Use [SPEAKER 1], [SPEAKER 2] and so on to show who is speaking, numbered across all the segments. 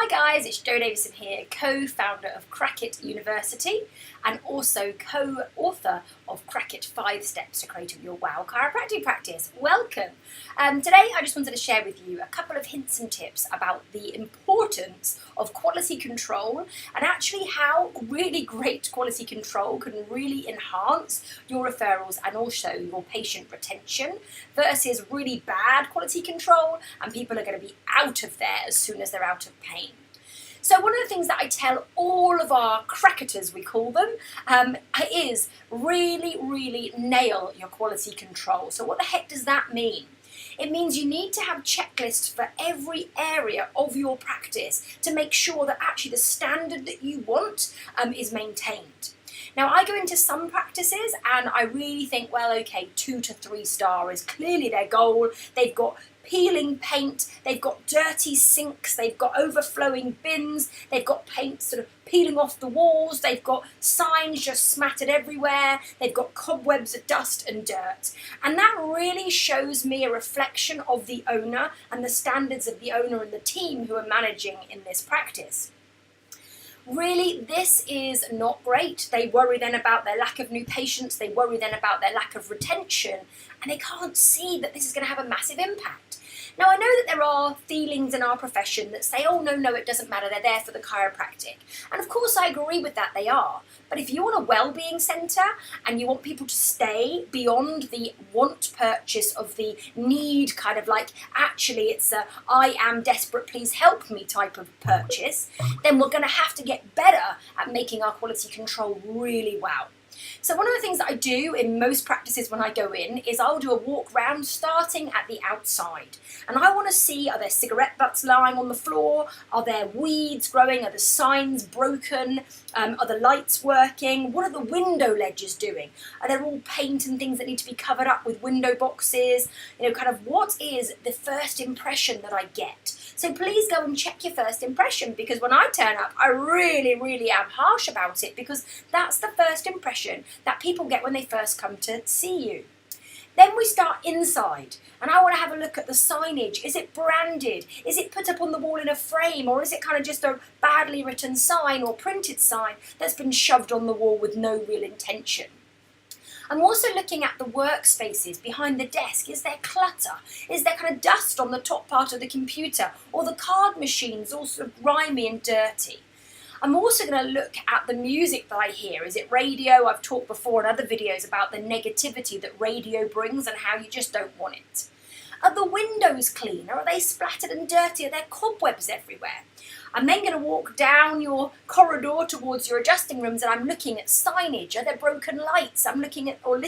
[SPEAKER 1] Hi guys, it's Jo Davison here, co-founder of Crackit University and also co-author of Crackit 5 Steps to Creating Your Wow Chiropractic Practice. Welcome! Today I just wanted to share with you a couple of hints and tips about the importance of quality control and actually how really great quality control can really enhance your referrals and also your patient retention versus really bad quality control, and people are going to be out of there as soon as they're out of pain. So one of the things that I tell all of our cracketers, we call them, is really nail your quality control. So what the heck does that mean? It means you need to have checklists for every area of your practice to make sure that actually the standard that you want is maintained. Now, I go into some practices and I really think, well, okay, 2 to 3 star is clearly their goal. They've got peeling paint, they've got dirty sinks, they've got overflowing bins, they've got paint sort of peeling off the walls, they've got signs just smattered everywhere, they've got cobwebs of dust and dirt. And that really shows me a reflection of the owner and the standards of the owner and the team who are managing in this practice. Really, this is not great. They worry then about their lack of new patients, they worry then about their lack of retention, and they can't see that this is going to have a massive impact. Now, I know that there are feelings in our profession that say, oh, no, it doesn't matter, they're there for the chiropractic. And of course, I agree with that, they are. But if you want a well-being centre and you want people to stay beyond the want purchase of the need, kind of like, actually, it's a I am desperate, please help me type of purchase, then we're going to have to get better at making our quality control really well. So one of the things that I do in most practices when I go in is I'll do a walk round starting at the outside. And I want to see, are there cigarette butts lying on the floor? Are there weeds growing? Are the signs broken? Are the lights working? What are the window ledges doing? Are there all paint and things that need to be covered up with window boxes? You know, kind of what is the first impression that I get? So please go and check your first impression, because when I turn up, I really am harsh about it, because that's the first impression that people get when they first come to see you. Then we start inside, and I want to have a look at the signage. Is it branded? Is it put up on the wall in a frame, or is it kind of just a badly written sign or printed sign that's been shoved on the wall with no real intention? I'm also looking at the workspaces behind the desk. Is there clutter? Is there kind of dust on the top part of the computer? Or the card machines all sort of grimy and dirty? I'm also going to look at the music that I hear. Is it radio? I've talked before in other videos about the negativity that radio brings and how you just don't want it. Are the windows clean, or are they splattered and dirty? Are there cobwebs everywhere? I'm then going to walk down your corridor towards your adjusting rooms, and I'm looking at signage. Are there broken lights? I'm looking at or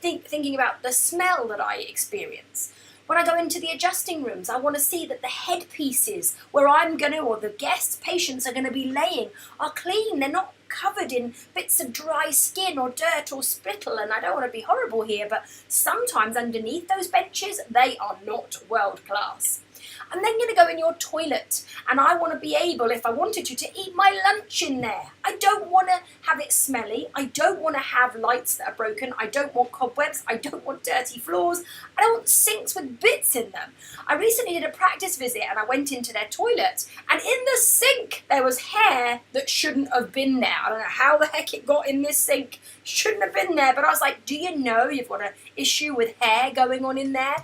[SPEAKER 1] thinking about the smell that I experience. When I go into the adjusting rooms, I want to see that the headpieces where I'm going to, or the guests, patients are going to be laying, are clean. They're not covered in bits of dry skin or dirt or spittle, and I don't want to be horrible here, but sometimes underneath those benches, they are not world class. I'm then going to go in your toilet, and I want to be able, if I wanted to eat my lunch in there. I don't want to have it smelly. I don't want to have lights that are broken. I don't want cobwebs. I don't want dirty floors. I don't want sinks with bits in them. I recently did a practice visit, and I went into their toilet, and in the sink there was hair that shouldn't have been there. I don't know how the heck it got in this sink. Shouldn't have been there, but I was like, do you know you've got an issue with hair going on in there?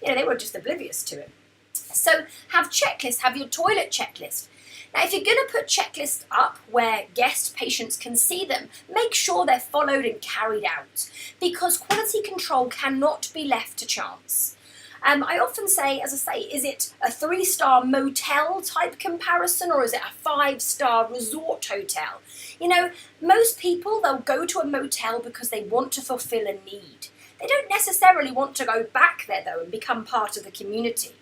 [SPEAKER 1] They were just oblivious to it. So have checklists, have your toilet checklist. Now, if you're going to put checklists up where guest patients can see them, make sure they're followed and carried out, because quality control cannot be left to chance. I often say, as I say, is it a 3-star motel type comparison, or is it a 5-star resort hotel? You know, most people, they'll go to a motel because they want to fulfill a need. They don't necessarily want to go back there, though, and become part of the community.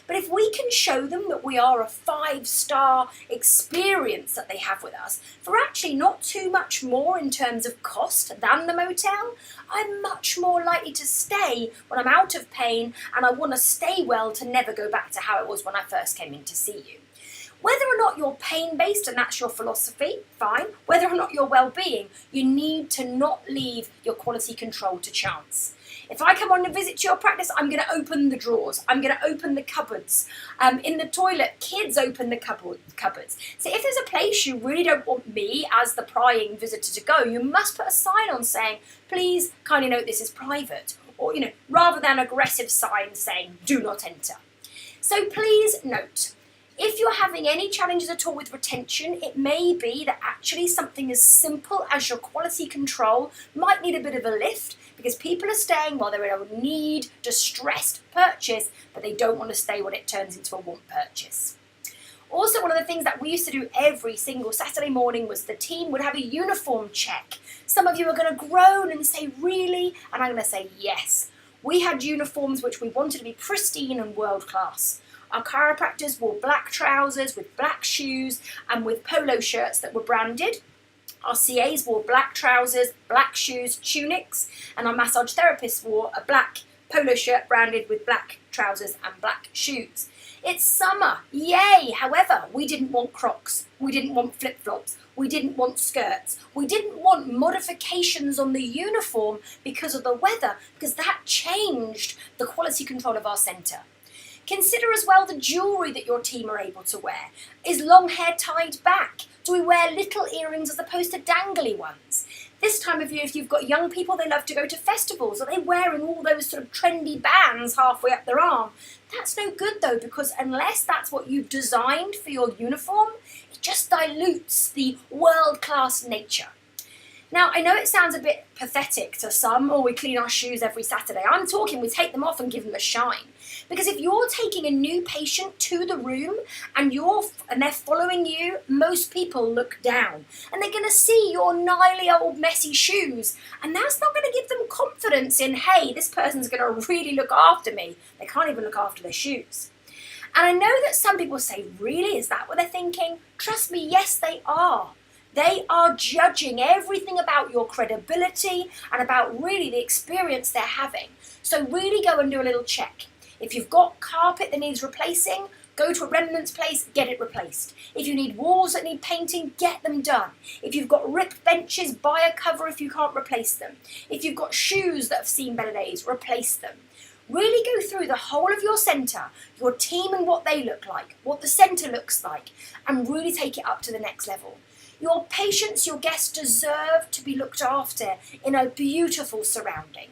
[SPEAKER 1] But if we can show them that we are a 5-star experience that they have with us, for actually not too much more in terms of cost than the motel, I'm much more likely to stay when I'm out of pain, and I want to stay well to never go back to how it was when I first came in to see you. Whether or not you're pain-based and that's your philosophy, fine. Whether or not you're well-being, you need to not leave your quality control to chance. If I come on a visit to your practice, I'm going to open the drawers. I'm going to open the cupboards. In the toilet, kids open the cupboards. So if there's a place you really don't want me as the prying visitor to go, you must put a sign on saying, please kindly note this is private. Or, rather than aggressive signs saying, do not enter. So please note, if you're having any challenges at all with retention, it may be that actually something as simple as your quality control might need a bit of a lift because people are staying while they're in a need, distressed purchase, but they don't want to stay when it turns into a want purchase. Also, one of the things that we used to do every single Saturday morning was the team would have a uniform check. Some of you are going to groan and say, really? And I'm going to say, yes. We had uniforms which we wanted to be pristine and world class. Our chiropractors wore black trousers with black shoes and with polo shirts that were branded. Our CAs wore black trousers, black shoes, tunics, and our massage therapists wore a black polo shirt branded with black trousers and black shoes. It's summer, yay! However, we didn't want Crocs, we didn't want flip-flops, we didn't want skirts, we didn't want modifications on the uniform because of the weather, because that changed the quality control of our centre. Consider as well the jewellery that your team are able to wear. Is long hair tied back? Do we wear little earrings as opposed to dangly ones? This time of year, if you've got young people, they love to go to festivals. Are they wearing all those sort of trendy bands halfway up their arm? That's no good though, because unless that's what you've designed for your uniform, it just dilutes the world-class nature. Now, I know it sounds a bit pathetic to some, or we clean our shoes every Saturday. I'm talking we take them off and give them a shine. Because if you're taking a new patient to the room and they're following you, most people look down. And they're going to see your gnarly old messy shoes. And that's not going to give them confidence in, hey, this person's going to really look after me. They can't even look after their shoes. And I know that some people say, really, is that what they're thinking? Trust me, yes, they are. They are judging everything about your credibility and about really the experience they're having. So really go and do a little check. If you've got carpet that needs replacing, go to a remnants place, get it replaced. If you need walls that need painting, get them done. If you've got ripped benches, buy a cover if you can't replace them. If you've got shoes that have seen better days, replace them. Really go through the whole of your centre, your team and what they look like, what the centre looks like, and really take it up to the next level. Your patients, your guests deserve to be looked after in a beautiful surrounding.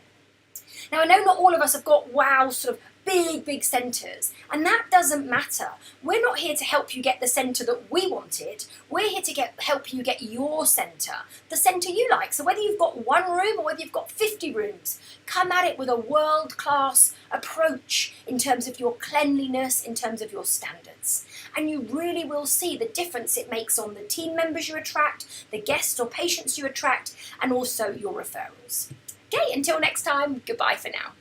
[SPEAKER 1] Now, I know not all of us have got sort of big centres, and that doesn't matter. We're not here to help you get the centre that we wanted. We're here to help you get your centre, the centre you like. So whether you've got one room or whether you've got 50 rooms, come at it with a world-class approach in terms of your cleanliness, in terms of your standards. And you really will see the difference it makes on the team members you attract, the guests or patients you attract, and also your referrals. Okay, until next time, goodbye for now.